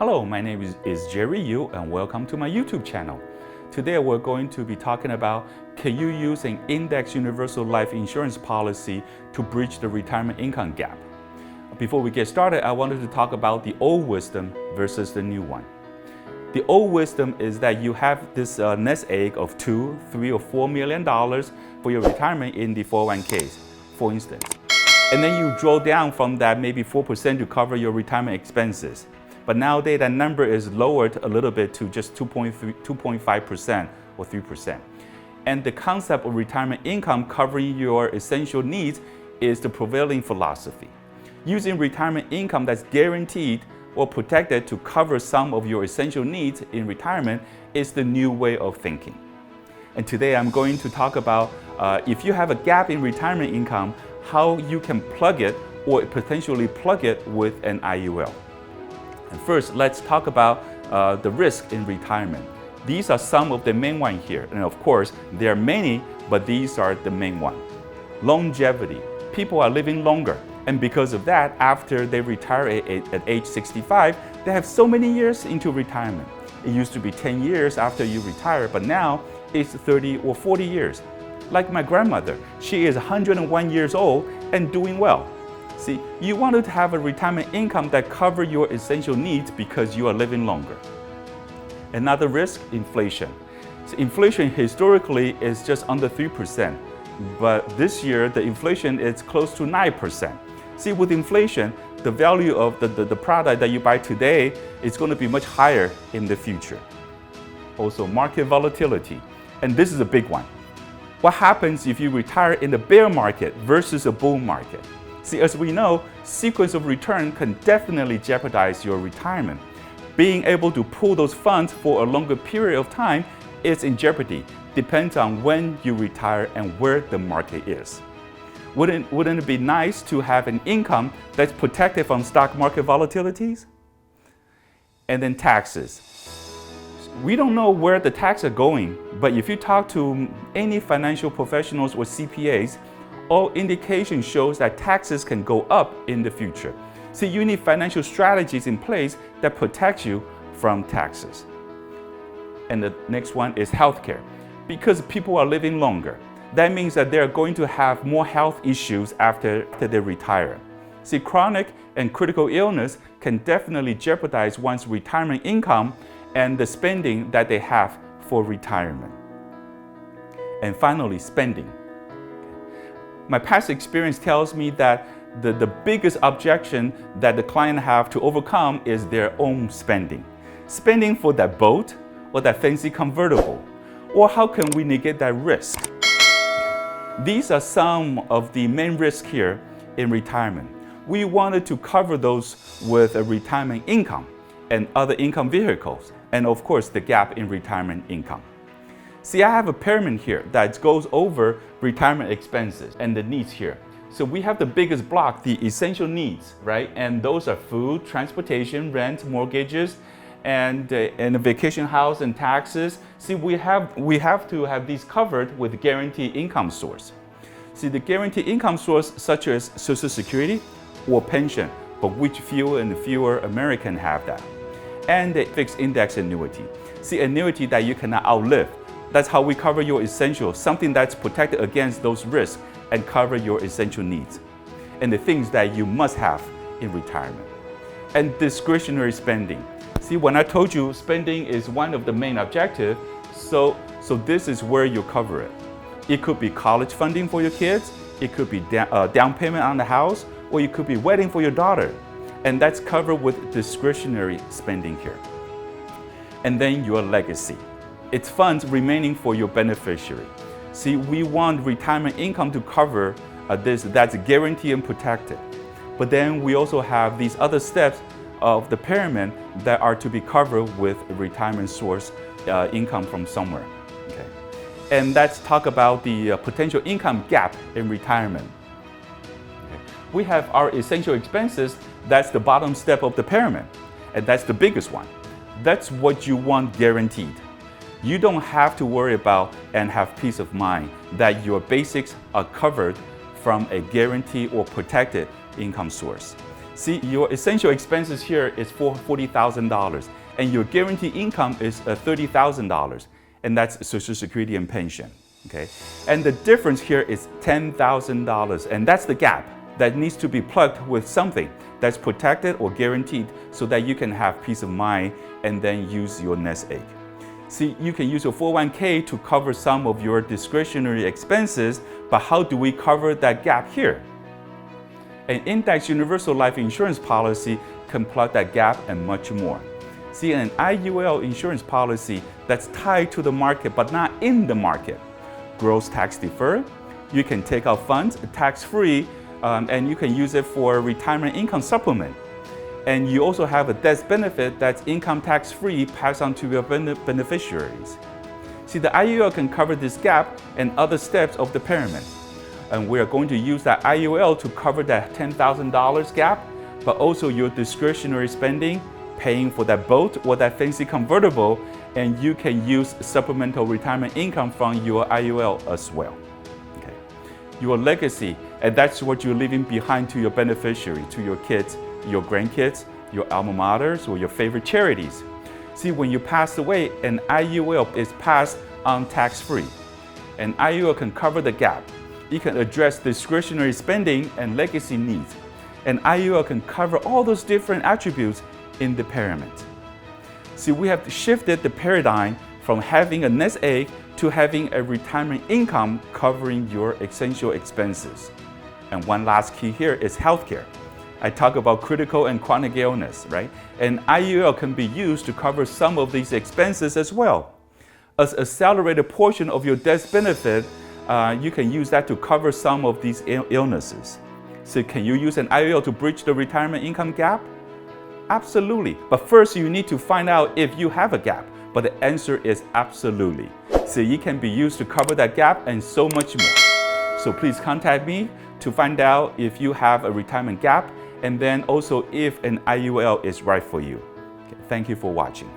Hello, my name is Jerry Yu and welcome to my YouTube channel. Today we're going to be talking about can you use an index universal life insurance policy to bridge the retirement income gap? Before we get started, I wanted to talk about the old wisdom versus the new one. The old wisdom is that you have this nest egg of $2, $3, or $4 million for your retirement in the 401ks, for instance. And then you draw down from that maybe 4% to cover your retirement expenses. But nowadays that number is lowered a little bit to just 2.5% or 3%. And the concept of retirement income covering your essential needs is the prevailing philosophy. Using retirement income that's guaranteed or protected to cover some of your essential needs in retirement is the new way of thinking. And today I'm going to talk about if you have a gap in retirement income, how you can plug it or potentially plug it with an IUL. And first, let's talk about the risk in retirement. These are some of the main ones here. And of course, there are many, but these are the main ones. Longevity. People are living longer. And because of that, after they retire at age 65, they have so many years into retirement. It used to be 10 years after you retire, but now it's 30 or 40 years. Like my grandmother, she is 101 years old and doing well. See, you wanted to have a retirement income that covers your essential needs because you are living longer. Another risk, inflation. So inflation historically is just under 3%, but this year the inflation is close to 9%. See, with inflation, the value of the product that you buy today is going to be much higher in the future. Also, market volatility, and this is a big one. What happens if you retire in the bear market versus a bull market? See, as we know, sequence of return can definitely jeopardize your retirement. Being able to pull those funds for a longer period of time is in jeopardy. Depends on when you retire and where the market is. Wouldn't it be nice to have an income that's protected from stock market volatilities? And then taxes. We don't know where the taxes are going, but if you talk to any financial professionals or CPAs, all indication shows that taxes can go up in the future. So you need financial strategies in place that protect you from taxes. And the next one is healthcare. Because people are living longer, that means that they're going to have more health issues after they retire. See, chronic and critical illness can definitely jeopardize one's retirement income and the spending that they have for retirement. And finally, spending. My past experience tells me that the biggest objection that the client have to overcome is their own spending. Spending for that boat or that fancy convertible. Or how can we negate that risk? These are some of the main risks here in retirement. We wanted to cover those with a retirement income and other income vehicles, and of course the gap in retirement income. See, I have a pyramid here that goes over retirement expenses and the needs here. So we have the biggest block, the essential needs, right? And those are food, transportation, rent, mortgages, and a vacation house and taxes. See, we have to have these covered with guaranteed income source. See, the guaranteed income source such as Social Security or pension, but which fewer and fewer Americans have that. And the fixed index annuity. See, annuity that you cannot outlive. That's how we cover your essentials, something that's protected against those risks and cover your essential needs. And the things that you must have in retirement. And discretionary spending. See, when I told you spending is one of the main objectives, so this is where you cover it. It could be college funding for your kids, it could be down payment on the house, or it could be wedding for your daughter. And that's covered with discretionary spending here. And then your legacy. It's funds remaining for your beneficiary. See, we want retirement income to cover this that's guaranteed and protected. But then we also have these other steps of the pyramid that are to be covered with a retirement source income from somewhere. Okay. And let's talk about the potential income gap in retirement. Okay. We have our essential expenses, that's the bottom step of the pyramid, and that's the biggest one. That's what you want guaranteed. You don't have to worry about and have peace of mind that your basics are covered from a guaranteed or protected income source. See, your essential expenses here is $40,000, and your guaranteed income is $30,000, and that's Social Security and pension. Okay, and the difference here is $10,000, and that's the gap that needs to be plugged with something that's protected or guaranteed so that you can have peace of mind and then use your nest egg. See, you can use your 401k to cover some of your discretionary expenses, but how do we cover that gap here? An index universal life insurance policy can plug that gap and much more. See, an IUL insurance policy that's tied to the market but not in the market. Gross tax deferred, you can take out funds tax-free, and you can use it for retirement income supplement. And you also have a death benefit that's income tax-free passed on to your beneficiaries. See, the IUL can cover this gap and other steps of the pyramid. And we are going to use that IUL to cover that $10,000 gap, but also your discretionary spending, paying for that boat or that fancy convertible, and you can use supplemental retirement income from your IUL as well. Okay. Your legacy, and that's what you're leaving behind to your beneficiary, to your kids, your grandkids, your alma maters, or your favorite charities. See, when you pass away, an IUL is passed on tax-free. An IUL can cover the gap. It can address discretionary spending and legacy needs. An IUL can cover all those different attributes in the pyramid. See, we have shifted the paradigm from having a nest egg to having a retirement income covering your essential expenses. And one last key here is healthcare. I talk about critical and chronic illness, right? And IUL can be used to cover some of these expenses as well. As an accelerated portion of your death benefit, you can use that to cover some of these illnesses. So can you use an IUL to bridge the retirement income gap? Absolutely. But first you need to find out if you have a gap. But the answer is absolutely. So it can be used to cover that gap and so much more. So please contact me to find out if you have a retirement gap and then also if an IUL is right for you. Okay, thank you for watching.